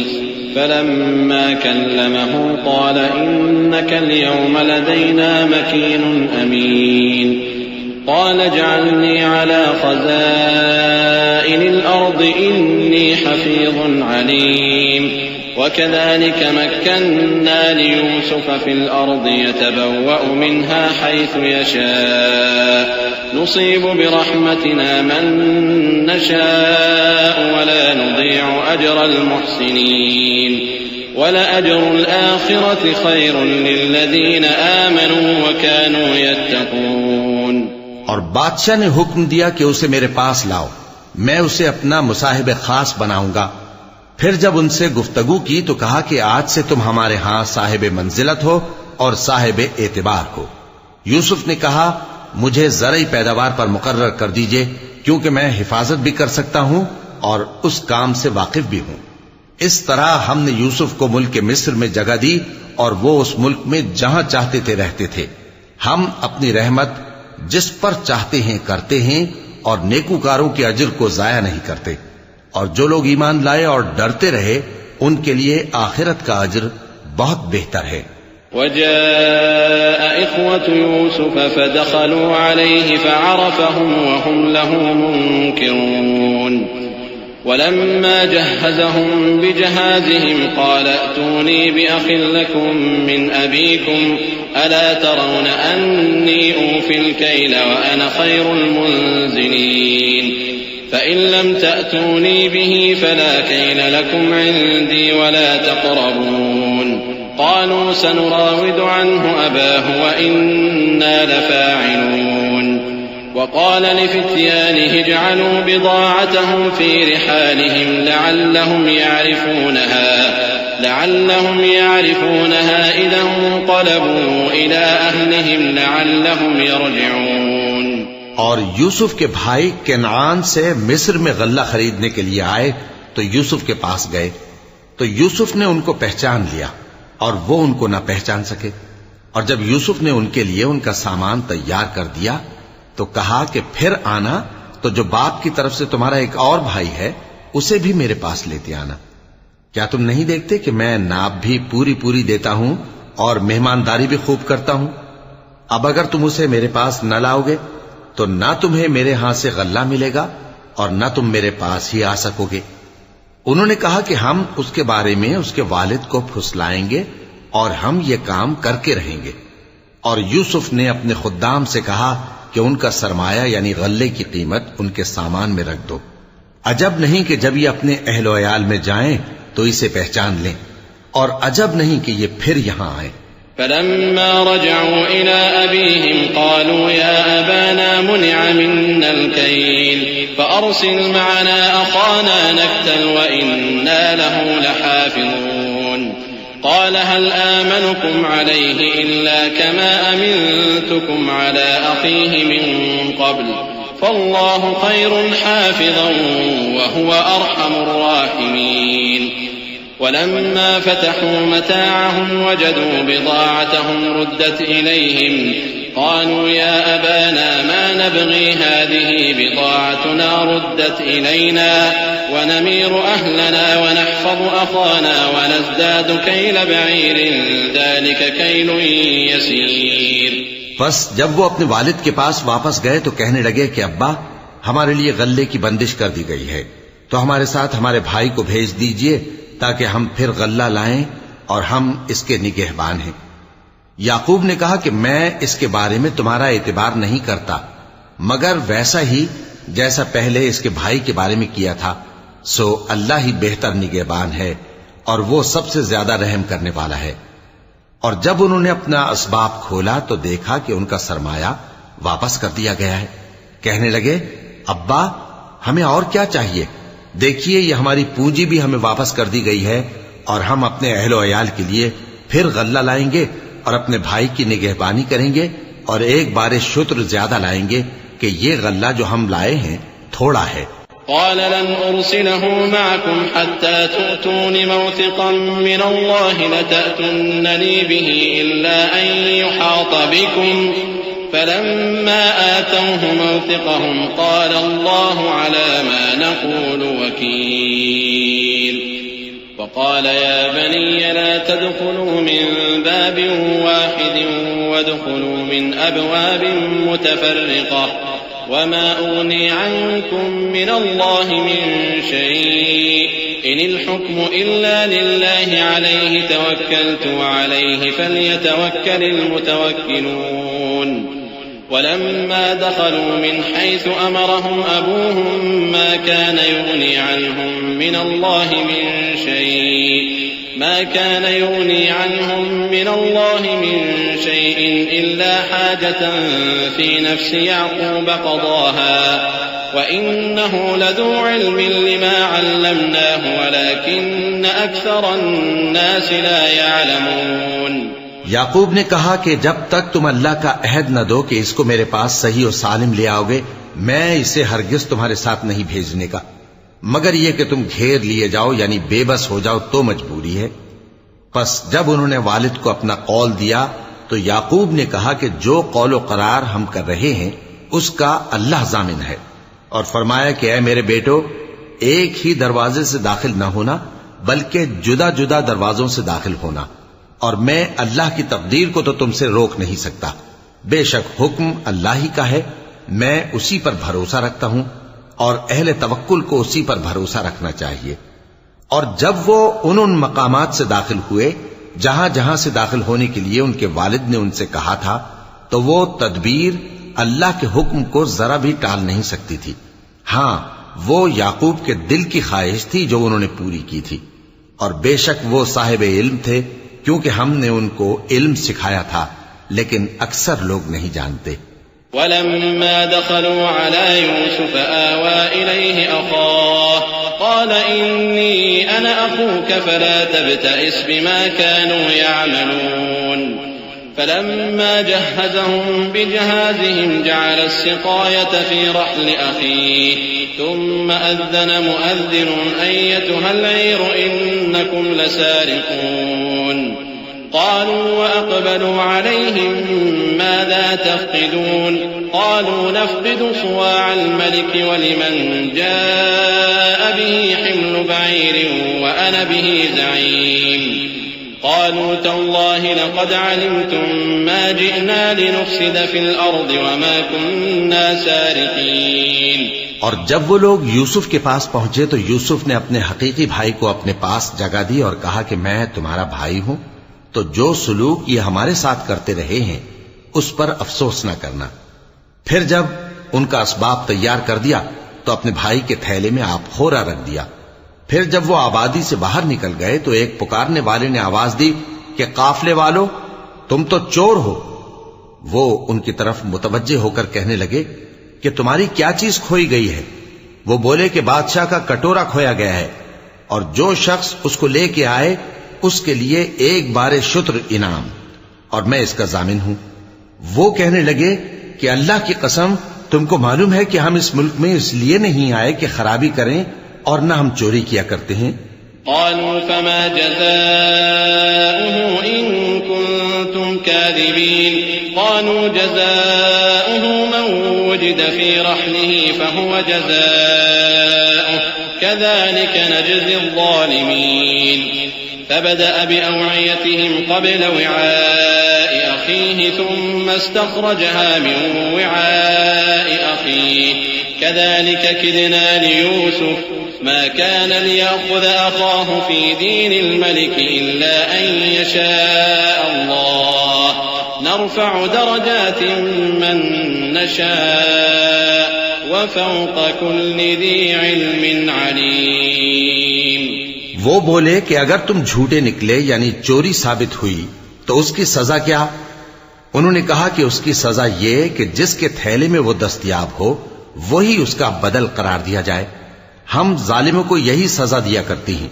فلما كلمه قال إنك اليوم لدينا مكين أمين قال اجعلني على خزائن الأرض إني حفيظ عليم وكذلك مكنا ليوسف في الأرض يتبوأ منها حيث يشاء نصيب برحمتنا من نشاء ولا نضيع أجر المحسنين ولأجر الآخرة خير للذين آمنوا وكانوا يتقون۔ اور بادشاہ نے حکم دیا کہ اسے میرے پاس لاؤ، میں اسے اپنا مصاحب خاص بناؤں گا۔ پھر جب ان سے گفتگو کی تو کہا کہ آج سے تم ہمارے ہاں صاحب منزلت ہو اور صاحب اعتبار ہو۔ یوسف نے کہا مجھے زرعی پیداوار پر مقرر کر دیجئے کیونکہ میں حفاظت بھی کر سکتا ہوں اور اس کام سے واقف بھی ہوں۔ اس طرح ہم نے یوسف کو ملک مصر میں جگہ دی اور وہ اس ملک میں جہاں چاہتے تھے رہتے تھے۔ ہم اپنی رحمت جس پر چاہتے ہیں کرتے ہیں اور نیکوکاروں کے اجر کو ضائع نہیں کرتے، اور جو لوگ ایمان لائے اور ڈرتے رہے ان کے لیے آخرت کا اجر بہت بہتر ہے۔ وجاء إخوة يوسف فدخلوا عليه فعرفهم وهم له منكرون ولما جهزهم بجهازهم قال ائتوني بأخ لكم من أبيكم ألا ترون أني أوفي الكيل وأنا خير المنزلين فإن لم تأتوني به فلا كيل لكم عندي ولا تقربون قالوا سنراود عنه أباه وإنا لفاعلون وقال لفتيانه اجعلوا بضاعتهم في رحالهم لعلهم لعلهم يعرفونها إذا انقلبوا إلى أهلهم لعلهم يرجعون. اور یوسف کے بھائی کنعان سے مصر میں غلہ خریدنے کے لیے آئے تو یوسف کے پاس گئے تو یوسف نے ان کو پہچان لیا اور وہ ان کو نہ پہچان سکے. اور جب یوسف نے ان کے لیے ان کا سامان تیار کر دیا تو کہا کہ پھر آنا تو جو باپ کی طرف سے تمہارا ایک اور بھائی ہے اسے بھی میرے پاس لیتے آنا. کیا تم نہیں دیکھتے کہ میں ناب بھی پوری پوری دیتا ہوں اور مہمانداری بھی خوب کرتا ہوں؟ اب اگر تم اسے میرے پاس نہ لاؤ گے تو نہ تمہیں میرے ہاں سے غلہ ملے گا اور نہ تم میرے پاس ہی آ سکو گے. انہوں نے کہا کہ ہم اس کے بارے میں اس کے والد کو پھسلائیں گے اور ہم یہ کام کر کے رہیں گے. اور یوسف نے اپنے خدام سے کہا کہ ان کا سرمایہ یعنی غلے کی قیمت ان کے سامان میں رکھ دو. عجب نہیں کہ جب یہ اپنے اہل و عیال میں جائیں تو اسے پہچان لیں اور عجب نہیں کہ یہ پھر یہاں آئیں. فلما رجعوا إلى أبيهم قالوا يا أبانا منع منا الكيل فأرسل معنا أخانا نكتل وإنا له لحافظون. قال هل آمنكم عليه إلا كما أمنتكم على أخيه من قبل فالله خير حافظا وهو أرحم الراحمين. ولما فتحوا متاعهم وجدوا بضاعتهم ردت إليهم قالوا يا أبانا ما نبغي هذه بضاعتنا ردت إلينا ونمير أهلنا ونحفظ أخانا ونزداد كيل بعير ذلك كيل يسير. بس جب وہ اپنے والد کے پاس واپس گئے تو کہنے لگے کہ ابا ہمارے لیے غلے کی بندش کر دی گئی ہے تو ہمارے ساتھ ہمارے بھائی کو بھیج دیجئے تاکہ ہم پھر غلہ لائیں اور ہم اس کے نگہبان ہیں. یعقوب نے کہا کہ میں اس کے بارے میں تمہارا اعتبار نہیں کرتا مگر ویسا ہی جیسا پہلے اس کے بھائی کے بارے میں کیا تھا. سو اللہ ہی بہتر نگہبان ہے اور وہ سب سے زیادہ رحم کرنے والا ہے. اور جب انہوں نے اپنا اسباب کھولا تو دیکھا کہ ان کا سرمایہ واپس کر دیا گیا ہے. کہنے لگے ابا ہمیں اور کیا چاہیے؟ دیکھیے یہ ہماری پونجی بھی ہمیں واپس کر دی گئی ہے اور ہم اپنے اہل و عیال کے لیے پھر غلہ لائیں گے اور اپنے بھائی کی نگہبانی کریں گے اور ایک بار شتر زیادہ لائیں گے کہ یہ غلہ جو ہم لائے ہیں تھوڑا ہے. قال لن أرسله معكم حتى تؤتون موثقا من الله لتأتونني به إلا أن يحاط بكم فلما آتوه موثقهم قال الله على ما نقول وكيل. وقال يا بني لا تدخلوا من باب واحد وادخلوا من أبواب متفرقة وما أغني عنكم من الله من شيء إن الحكم إلا لله عليه توكلت وعليه فليتوكل المتوكلون. ولما دخلوا من حيث أمرهم أبوهم ما كان يغني عنهم من الله من شيء إلا حاجة في نفس يعقوب قضاها وإنه لذو علم لما علمناه ولكن أكثر الناس لا يعلمون. یعقوب نے کہا کہ جب تک تم اللہ کا عہد نہ دو کہ اس کو میرے پاس صحیح و سالم لے آؤ گے میں اسے ہرگز تمہارے ساتھ نہیں بھیجنے کا مگر یہ کہ تم گھیر لیے جاؤ یعنی بے بس ہو جاؤ تو مجبوری ہے. پس جب انہوں نے والد کو اپنا قول دیا تو یعقوب نے کہا کہ جو قول و قرار ہم کر رہے ہیں اس کا اللہ ضامن ہے اور فرمایا کہ اے میرے بیٹو ایک ہی دروازے سے داخل نہ ہونا بلکہ جدا جدا دروازوں سے داخل ہونا اور میں اللہ کی تقدیر کو تو تم سے روک نہیں سکتا. بے شک حکم اللہ ہی کا ہے میں اسی پر بھروسہ رکھتا ہوں اور اہل توکل کو اسی پر بھروسہ رکھنا چاہیے. اور جب وہ ان مقامات سے داخل ہوئے جہاں جہاں سے داخل ہونے کے لیے ان کے والد نے ان سے کہا تھا تو وہ تدبیر اللہ کے حکم کو ذرا بھی ٹال نہیں سکتی تھی. ہاں وہ یعقوب کے دل کی خواہش تھی جو انہوں نے پوری کی تھی اور بے شک وہ صاحب علم تھے کیونکہ ہم نے ان کو علم سکھایا تھا لیکن اکثر لوگ نہیں جانتے. ولما دخلوا على يوسف آوى إليه أخاه قال قال إني أنا أخوك فلا تبتئس بما كانوا يعملون فلما جهزهم بجهازهم جعل السقاية في رحل أخيه ثم أذن مؤذن أيتها العير إنكم لسارقون قالوا وأقبلوا عليهم ماذا تفقدون قالوا نفقد صواع الملك ولمن جاء به حمل بعير وأنا به زعيم قالوا تالله لقد علمتم ما جئنا لنفسد في الأرض وما كنا سارقين. اور جب وہ لوگ یوسف کے پاس پہنچے تو یوسف نے اپنے حقیقی بھائی کو اپنے پاس جگہ دی اور کہا کہ میں تمہارا بھائی ہوں، تو جو سلوک یہ ہمارے ساتھ کرتے رہے ہیں اس پر افسوس نہ کرنا. پھر جب ان کا اسباب تیار کر دیا تو اپنے بھائی کے تھیلے میں آپ خورا رکھ دیا. پھر جب وہ آبادی سے باہر نکل گئے تو ایک پکارنے والے نے آواز دی کہ قافلے والو تم تو چور ہو. وہ ان کی طرف متوجہ ہو کر کہنے لگے کہ تمہاری کیا چیز کھوئی گئی ہے؟ وہ بولے کہ بادشاہ کا کٹورا کھویا گیا ہے، اور جو شخص اس کو لے کے آئے اس کے لیے ایک بار شتر انعام، اور میں اس کا ضامن ہوں. وہ کہنے لگے کہ اللہ کی قسم تم کو معلوم ہے کہ ہم اس ملک میں اس لیے نہیں آئے کہ خرابی کریں اور نہ ہم چوری کیا کرتے ہیں. قالوا فما جزاؤه إن كنتم كاذبين قالوا جزاؤه من وجد في رحله فهو جزاؤه كذلك نجزي الظالمين. فبدأ بأوعيتهم قبل وعاء أخيه ثم استخرجها من وعاء أخيه كذلك كدنا ليوسف ما كان ليأخذ أخاه في دين الملك إلا أن يشاء الله نرفع درجات من نشاء وفوق كل ذي علم عليم. وہ بولے کہ اگر تم جھوٹے نکلے یعنی چوری ثابت ہوئی تو اس کی سزا کیا؟ انہوں نے کہا کہ اس کی سزا یہ کہ جس کے تھیلے میں وہ دستیاب ہو وہی اس کا بدل قرار دیا جائے. ہم ظالموں کو یہی سزا دیا کرتی ہیں.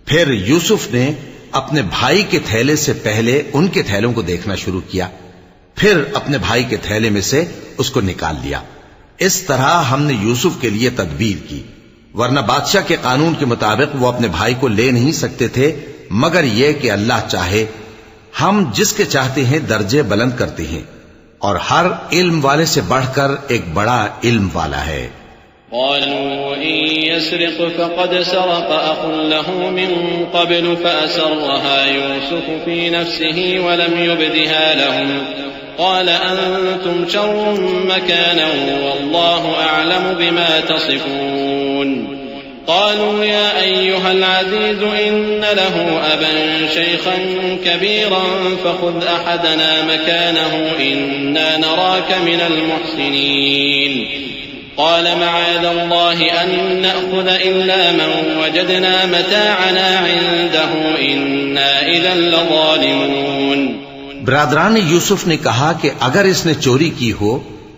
پھر یوسف نے اپنے بھائی کے تھیلے سے پہلے ان کے تھیلوں کو دیکھنا شروع کیا، پھر اپنے بھائی کے تھیلے میں سے اس کو نکال لیا. اس طرح ہم نے یوسف کے لیے تدبیر کی، ورنہ بادشاہ کے قانون کے مطابق وہ اپنے بھائی کو لے نہیں سکتے تھے مگر یہ کہ اللہ چاہے. ہم جس کے چاہتے ہیں درجے بلند کرتے ہیں، اور ہر علم والے سے بڑھ کر ایک بڑا علم والا ہے. قالوا إن يسرق فقد سرق أخ له من قبل فأسرها يوسف في نفسه ولم يبدها لهم قال أنتم شر مكانا والله أعلم بما تصفون. قالوا يا أيها العزيز إن له أبا شيخا كبيرا فخذ أحدنا مكانه إنا نراك من المحسنين. قال معاذ الله أن نأخذ إلا من وجدنا متاعنا عنده إنا إذا لظالمون. برادران یوسف نے کہا کہ اگر اس نے چوری کی ہو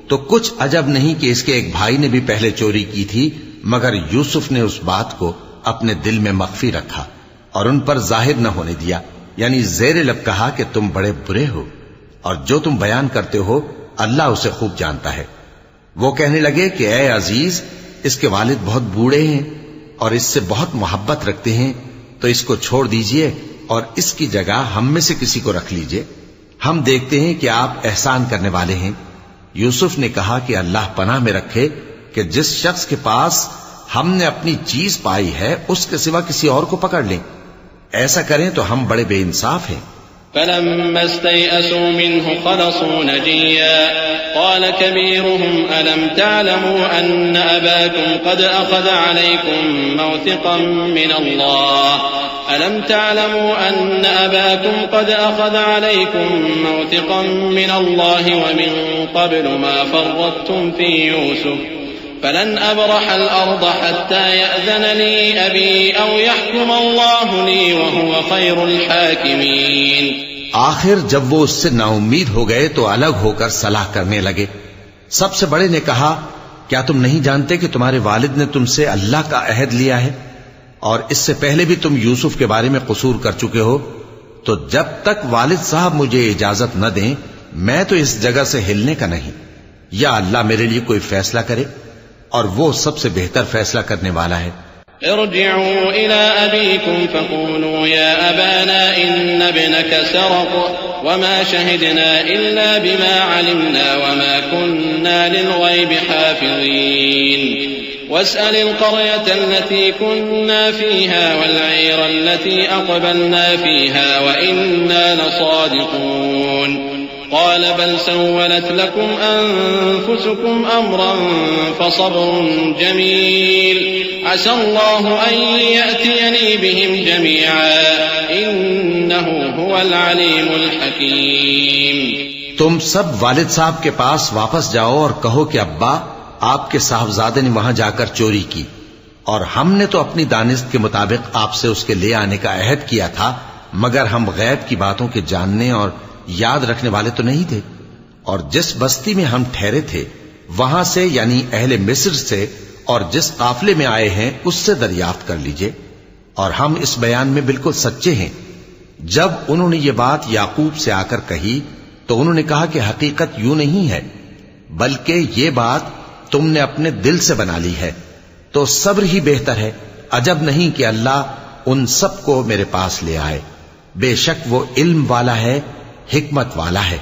تو کچھ عجب نہیں کہ اس کے ایک بھائی نے بھی پہلے چوری کی تھی، مگر یوسف نے اس بات کو اپنے دل میں مخفی رکھا اور ان پر ظاہر نہ ہونے دیا، یعنی زیر لب کہا کہ تم بڑے برے ہو اور جو تم بیان کرتے ہو اللہ اسے خوب جانتا ہے. وہ کہنے لگے کہ اے عزیز، اس کے والد بہت بوڑھے ہیں اور اس سے بہت محبت رکھتے ہیں، تو اس کو چھوڑ دیجئے اور اس کی جگہ ہم میں سے کسی کو رکھ لیجئے، ہم دیکھتے ہیں کہ آپ احسان کرنے والے ہیں. یوسف نے کہا کہ اللہ پناہ میں رکھے کہ جس شخص کے پاس ہم نے اپنی چیز پائی ہے اس کے سوا کسی اور کو پکڑ لیں، ایسا کریں تو ہم بڑے بے انصاف ہیں. فلما استيئسوا منه خلصوا نجيا قال كبيرهم ألم تعلموا أن أباكم قد أخذ عليكم موثقا من الله ألم تعلموا أن أباكم قد أخذ عليكم موثقا من الله ومن قبل ما فرطتم في يوسف فلن أبرح الأرض حتى يأذن لي أبي أو يحكم الله لي وهو خير الحاكمين. آخر جب وہ اس سے نا امید ہو گئے تو الگ ہو کر صلاح کرنے لگے. سب سے بڑے نے کہا کیا تم نہیں جانتے کہ تمہارے والد نے تم سے اللہ کا عہد لیا ہے اور اس سے پہلے بھی تم یوسف کے بارے میں قصور کر چکے ہو، تو جب تک والد صاحب مجھے اجازت نہ دیں میں تو اس جگہ سے ہلنے کا نہیں، یا اللہ میرے لیے کوئی فیصلہ کرے، اور وہ سب سے بہتر فیصلہ کرنے والا ہے۔ ارجعوا إلى أبيكم فقولوا يا أبانا إن ابنك سرق وما شهدنا إلا بما علمنا وما كنا للغيب حافظين واسأل القرية التي كنا فيها والعير التي أقبلنا فيها وإنا لصادقون قال بل سولت لكم أنفسكم أمرا فصبر جميل عسى الله أن يأتيني بهم جميعا إنه هو العليم الحكيم۔ تم سب والد صاحب کے پاس واپس جاؤ اور کہو کہ ابا آپ کے صاحبزادے نے وہاں جا کر چوری کی، اور ہم نے تو اپنی دانست کے مطابق آپ سے اس کے لے آنے کا عہد کیا تھا، مگر ہم غیب کی باتوں کے جاننے اور یاد رکھنے والے تو نہیں تھے، اور جس بستی میں ہم ٹھہرے تھے وہاں سے یعنی اہل مصر سے اور جس قافلے میں آئے ہیں اس سے دریافت کر لیجئے، اور ہم اس بیان میں بالکل سچے ہیں۔ جب انہوں نے یہ بات یعقوب سے آ کر کہی تو انہوں نے کہا کہ حقیقت یوں نہیں ہے، بلکہ یہ بات تم نے اپنے دل سے بنا لی ہے، تو صبر ہی بہتر ہے، عجب نہیں کہ اللہ ان سب کو میرے پاس لے آئے، بے شک وہ علم والا ہے، حکمت والا ہے۔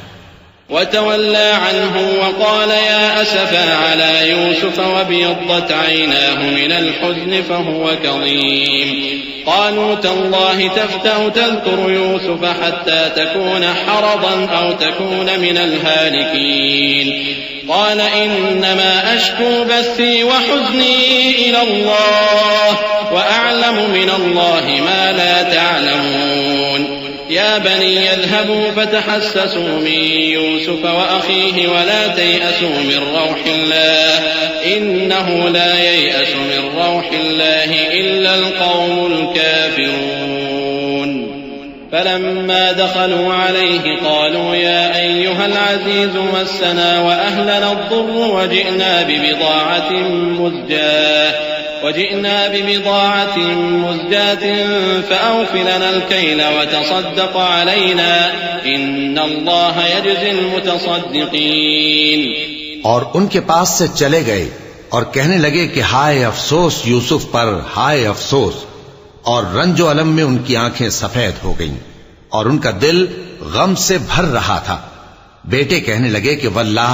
وتولى عنهم وقال يا أسفا على يوسف وابيضت عيناه من الحزن فهو كظيم قالوا تالله تفتأ تذكر يوسف حتى تكون حرضا أو تكون من الهالكين قال إنما أشكو بثي وحزني إلى الله وأعلم من الله ما لا تعلمون يا بني اذهبوا فتحسسوا من يوسف وأخيه ولا تيأسوا من روح الله إنه لا ييأس من روح الله إلا القوم الكافرون فلما دخلوا عليه قالوا يا أيها العزيز مسنا وأهلنا الضر وجئنا ببضاعة مزجاة فأوف لنا الكيل وتصدق علينا إن الله يجزي المتصدقين۔ اور ان کے پاس سے چلے گئے اور کہنے لگے کہ ہائے افسوس یوسف پر، ہائے افسوس، اور رنج و الم میں ان کی آنکھیں سفید ہو گئیں اور ان کا دل غم سے بھر رہا تھا۔ بیٹے کہنے لگے کہ واللہ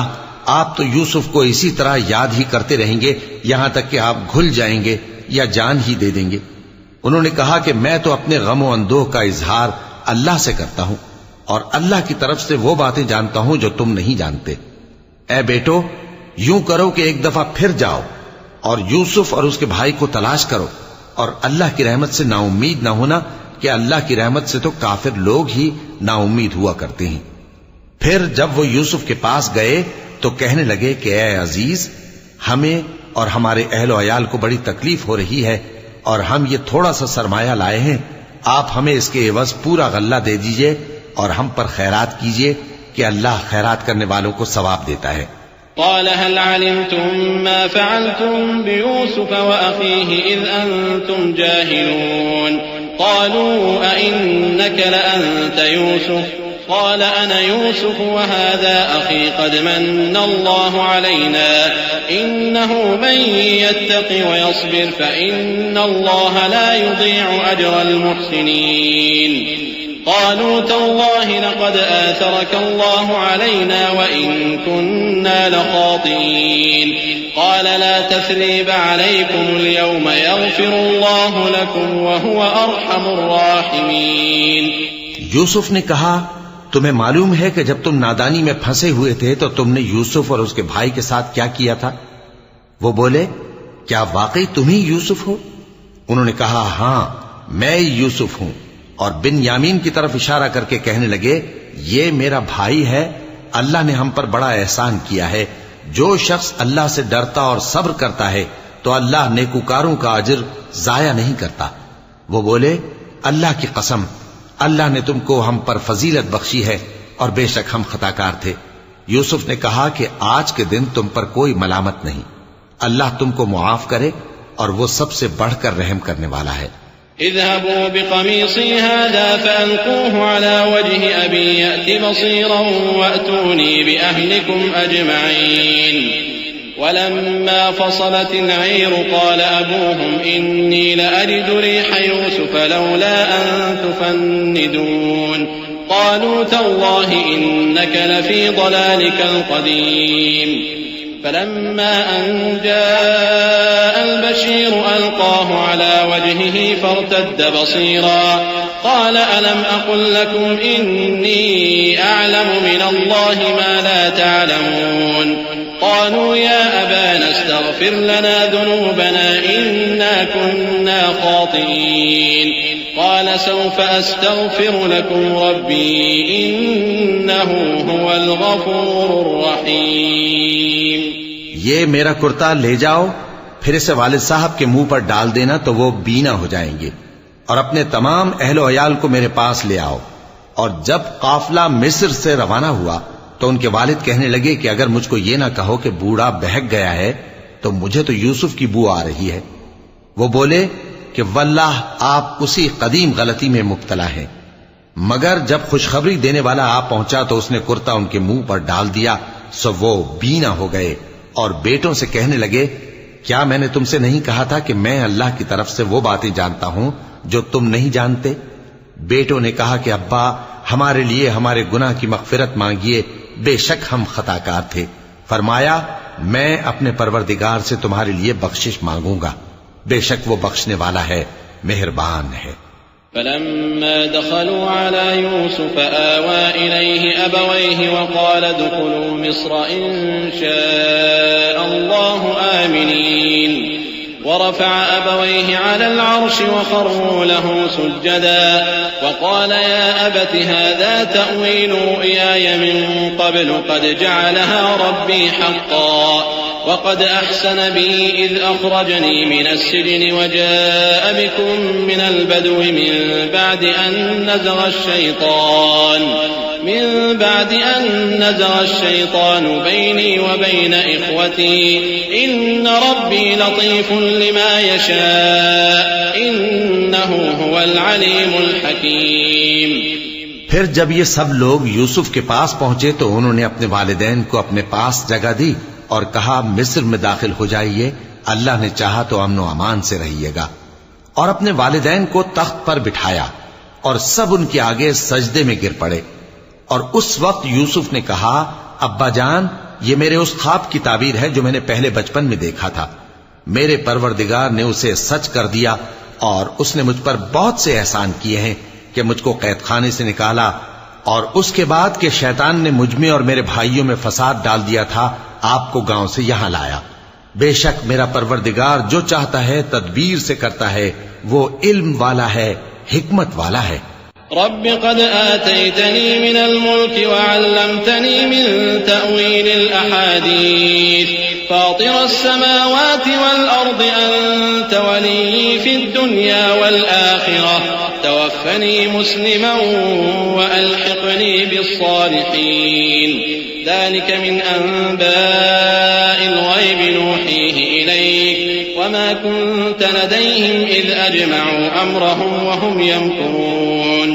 آپ تو یوسف کو اسی طرح یاد ہی کرتے رہیں گے یہاں تک کہ آپ گھل جائیں گے یا جان ہی دے دیں گے۔ انہوں نے کہا کہ میں تو اپنے غم و اندوہ کا اظہار اللہ سے کرتا ہوں، اور اللہ کی طرف سے وہ باتیں جانتا ہوں جو تم نہیں جانتے۔ اے بیٹو، یوں کرو کہ ایک دفعہ پھر جاؤ اور یوسف اور اس کے بھائی کو تلاش کرو، اور اللہ کی رحمت سے نا امید نہ ہونا کہ اللہ کی رحمت سے تو کافر لوگ ہی نا امید ہوا کرتے ہیں۔ پھر جب وہ یوسف کے پاس گئے تو کہنے لگے کہ اے عزیز، ہمیں اور ہمارے اہل و عیال کو بڑی تکلیف ہو رہی ہے، اور ہم یہ تھوڑا سا سرمایہ لائے ہیں، آپ ہمیں اس کے عوض پورا غلہ دے دیجئے اور ہم پر خیرات کیجئے کہ اللہ خیرات کرنے والوں کو ثواب دیتا ہے۔ قال هل علمتم ما فعلتم بيوسف وأخيه إذ أنتم جاهلون قالوا أئنك لأنت يوسف قال أنا يوسف وهذا أخي قد من الله علينا إنه من يتق ويصبر فإن الله لا يضيع أجر المحسنين قالوا تالله لقد آثرك الله علينا وإن كنا لخاطئين قال لا تثريب عليكم اليوم يغفر الله لكم وهو أرحم الراحمين۔ یوسف نے کہا تمہیں معلوم ہے کہ جب تم نادانی میں پھنسے ہوئے تھے تو تم نے یوسف اور اس کے بھائی کے ساتھ کیا کیا تھا؟ وہ بولے کیا واقعی تم ہی یوسف ہو؟ انہوں نے کہا ہاں میں یوسف ہوں، اور بن یامین کی طرف اشارہ کر کے کہنے لگے یہ میرا بھائی ہے، اللہ نے ہم پر بڑا احسان کیا ہے۔ جو شخص اللہ سے ڈرتا اور صبر کرتا ہے تو اللہ نیکوکاروں کا اجر ضائع نہیں کرتا۔ وہ بولے اللہ کی قسم، اللہ نے تم کو ہم پر فضیلت بخشی ہے اور بے شک ہم خطاکار تھے۔ یوسف نے کہا کہ آج کے دن تم پر کوئی ملامت نہیں، اللہ تم کو معاف کرے اور وہ سب سے بڑھ کر رحم کرنے والا ہے۔ اذهبوا بقميصي هذا فألقوه على وجه أبي يأت بصيرا وأتوني بأهلكم أجمعين ولما فصلت العير قال أبوهم إني لأجد ريح يوسف لولا أن تفندون قالوا تالله إنك لفي ضلالك القديم فلما أن جاء البشير ألقاه على وجهه فارتد بصيرا قال ألم أقل لكم إني أعلم من الله ما لا تعلمون قالوا يا أبانا استغفر لنا ذنوبنا إنا كنا خاطئين قال سوف أستغفر لكم ربي إنه هو الغفور الرحيم۔ یہ میرا کرتا لے جاؤ، پھر اسے والد صاحب کے منہ پر ڈال دینا تو وہ بینا ہو جائیں گے، اور اپنے تمام اہل و عیال کو میرے پاس لے آؤ۔ اور جب قافلہ مصر سے روانہ ہوا تو ان کے والد کہنے لگے کہ اگر مجھ کو یہ نہ کہو کہ بوڑھا بہک گیا ہے تو مجھے تو یوسف کی بو آ رہی ہے۔ وہ بولے کہ واللہ آپ اسی قدیم غلطی میں مبتلا ہیں۔ مگر جب خوشخبری دینے والا آ پہنچا تو اس نے کرتا ان کے منہ پر ڈال دیا، سو وہ بینا ہو گئے اور بیٹوں سے کہنے لگے کیا میں نے تم سے نہیں کہا تھا کہ میں اللہ کی طرف سے وہ باتیں جانتا ہوں جو تم نہیں جانتے؟ بیٹوں نے کہا کہ ابا ہمارے لیے ہمارے گناہ کی مغفرت مانگیے، بے شک ہم خطا کار تھے۔ فرمایا میں اپنے پروردگار سے تمہارے لیے بخشش مانگوں گا، بے شک وہ بخشنے والا ہے، مہربان ہے۔ فلما دخلوا على يوسف آوى إليه أبويه وقال ادخلوا مصر إن شاء الله آمنين ورفع أبويه على العرش وخروا له سجدا وقال يا أبت هذا تأويل رؤياي من قبل قد جعلها ربي حقا وقد أحسن بي إذ أخرجني من السجن وجاء بكم من البدو من بعد أن نزغ الشيطان بيني وبين إخوتي إن ربي لطيف لما يشاء إنه هو العليم الحكيم۔ پھر جب یہ سب لوگ یوسف کے پاس پہنچے تو انہوں نے اپنے والدین کو اپنے پاس جگہ دی اور کہا مصر میں داخل ہو جائیے، اللہ نے چاہا تو امن و امان سے رہیے گا۔ اور اپنے والدین کو تخت پر بٹھایا اور سب ان کے آگے سجدے میں گر پڑے۔ اور اس وقت یوسف نے کہا ابا جان یہ میرے اس خواب کی تعبیر ہے جو میں نے پہلے بچپن میں دیکھا تھا، میرے پروردگار نے اسے سچ کر دیا اور اس نے مجھ پر بہت سے احسان کیے ہیں کہ مجھ کو قید خانے سے نکالا، اور اس کے بعد کہ شیطان نے مجھ میں اور میرے بھائیوں میں فساد ڈال دیا تھا آپ کو گاؤں سے یہاں لایا۔ بے شک میرا پروردگار جو چاہتا ہے تدبیر سے کرتا ہے، وہ علم والا ہے، حکمت والا ہے۔ رب قد آتيتني من الملك وعلمتني من تأويل الأحاديث فاطر السماوات والأرض أنت ولي في الدنيا والآخرة توفني مسلما وألحقني بالصالحين ذلك من أنباء الغيب نوحيه إليك وما كنت لديهم إذ أجمعوا أمرهم وهم يمكرون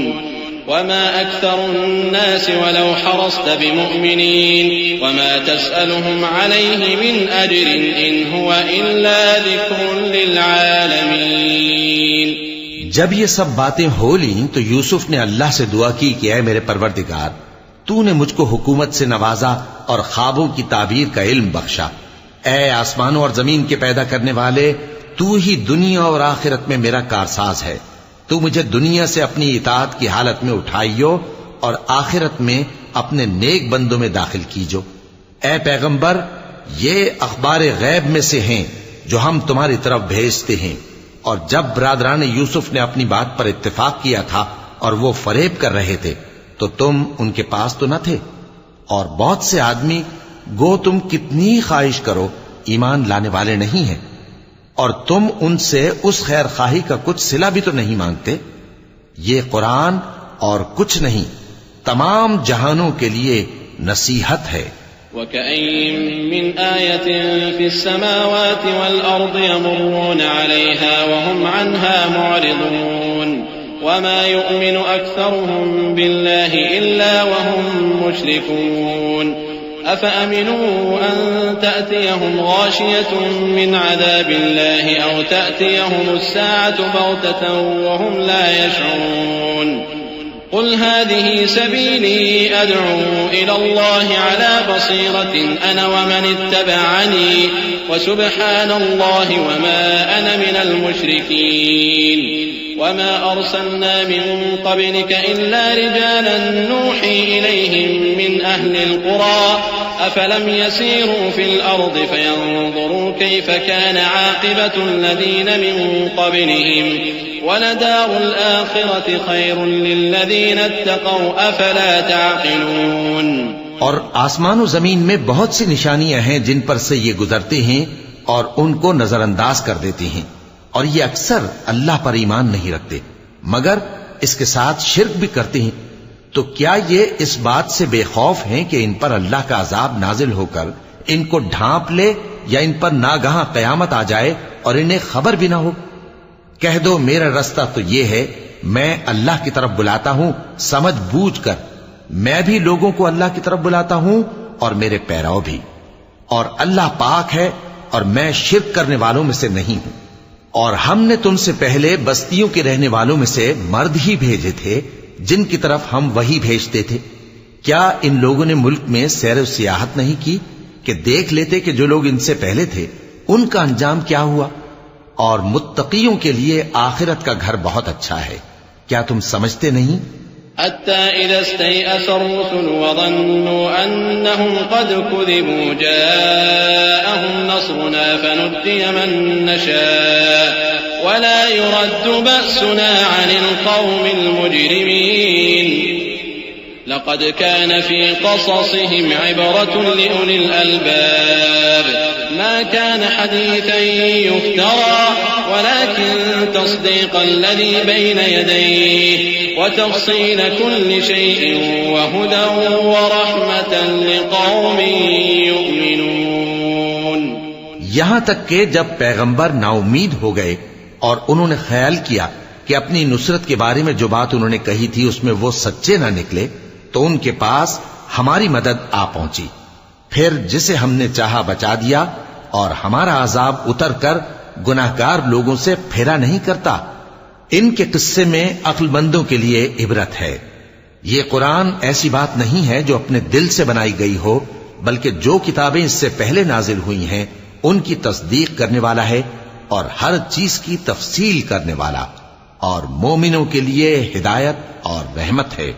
وما أكثر الناس ولو حرصت بمؤمنين وما تسألهم عليه من أجر إن هو إلا ذكر للعالمين۔ جب یہ سب باتیں ہو لیں تو یوسف نے اللہ سے دعا کی کہ اے میرے پروردگار تو نے مجھ کو حکومت سے نوازا اور خوابوں کی تعبیر کا علم بخشا۔ اے آسمانوں اور زمین کے پیدا کرنے والے، تو ہی دنیا اور آخرت میں میرا کارساز ہے، تو مجھے دنیا سے اپنی اطاعت کی حالت میں اٹھائیو اور آخرت میں اپنے نیک بندوں میں داخل کیجو۔ اے پیغمبر یہ اخبار غیب میں سے ہیں جو ہم تمہاری طرف بھیجتے ہیں۔ اور جب برادران یوسف نے اپنی بات پر اتفاق کیا تھا اور وہ فریب کر رہے تھے تو تم ان کے پاس تو نہ تھے، اور بہت سے آدمی گو تم کتنی خواہش کرو ایمان لانے والے نہیں ہیں، اور تم ان سے اس خیر خواہی کا کچھ صلہ بھی تو نہیں مانگتے۔ یہ قرآن اور کچھ نہیں تمام جہانوں کے لیے نصیحت ہے۔ وكأين من آية في السماوات والأرض يمرون عليها وهم عنها معرضون وما يؤمن أكثرهم بالله إلا وهم مشركون أفأمنوا أن تأتيهم غاشية من عذاب الله أو تأتيهم الساعة بغتة وهم لا يشعرون قل هذه سبيلي أدعو إلى الله على بصيرة أنا ومن اتبعني وسبحان الله وما أنا من المشركين وما أرسلنا من قبلك إلا رجالا نوحي إليهم من أهل القرى أفلم يسيروا في الأرض فينظروا كيف كان عاقبة الذين من قبلهم ولدار الآخرة خير للذين اتقوا أفلا تعقلون. اور آسمان و زمین میں بہت سی نشانیاں ہیں جن پر سے یہ گزرتے ہیں اور ان کو نظر انداز کر دیتے ہیں، اور یہ اکثر اللہ پر ایمان نہیں رکھتے مگر اس کے ساتھ شرک بھی کرتے ہیں. تو کیا یہ اس بات سے بے خوف ہیں کہ ان پر اللہ کا عذاب نازل ہو کر ان کو ڈھانپ لے یا ان پر ناگہاں قیامت آ جائے اور انہیں خبر بھی نہ ہو؟ کہہ دو میرا رستہ تو یہ ہے، میں اللہ کی طرف بلاتا ہوں سمجھ بوجھ کر، میں بھی لوگوں کو اللہ کی طرف بلاتا ہوں اور میرے پیرو بھی، اور اللہ پاک ہے اور میں شرک کرنے والوں میں سے نہیں ہوں. اور ہم نے تم سے پہلے بستیوں کے رہنے والوں میں سے مرد ہی بھیجے تھے جن کی طرف ہم وہی بھیجتے تھے. کیا ان لوگوں نے ملک میں سیر و سیاحت نہیں کی کہ دیکھ لیتے کہ جو لوگ ان سے پہلے تھے ان کا انجام کیا ہوا؟ اور متقیوں کے لیے آخرت کا گھر بہت اچھا ہے. کیا تم سمجھتے نہیں؟ حتى إذا استيأس الرسل وظنوا أنهم قد كذبوا جاءهم نصرنا فنجي من نشاء ولا يرد بأسنا عن القوم المجرمين لقد كان في قصصهم عبرة لأولي الألباب ما كان حديثا يفترى ولكن تصديق الذي بين يديه وتفصيل كل شيء وهدى ورحمة لقوم يؤمنون. یہاں تک کہ جب پیغمبر نا امید ہو گئے اور انہوں نے خیال کیا کہ اپنی نصرت کے بارے میں جو بات انہوں نے کہی تھی اس میں وہ سچے نہ نکلے تو ان کے پاس ہماری مدد آ پہنچی. پھر جسے ہم نے چاہا بچا دیا اور ہمارا عذاب اتر کر گناہگار لوگوں سے پھیرا نہیں کرتا. ان کے قصے میں عقل مندوں کے لیے عبرت ہے. یہ قرآن ایسی بات نہیں ہے جو اپنے دل سے بنائی گئی ہو، بلکہ جو کتابیں اس سے پہلے نازل ہوئی ہیں ان کی تصدیق کرنے والا ہے اور ہر چیز کی تفصیل کرنے والا، اور مومنوں کے لیے ہدایت اور رحمت ہے.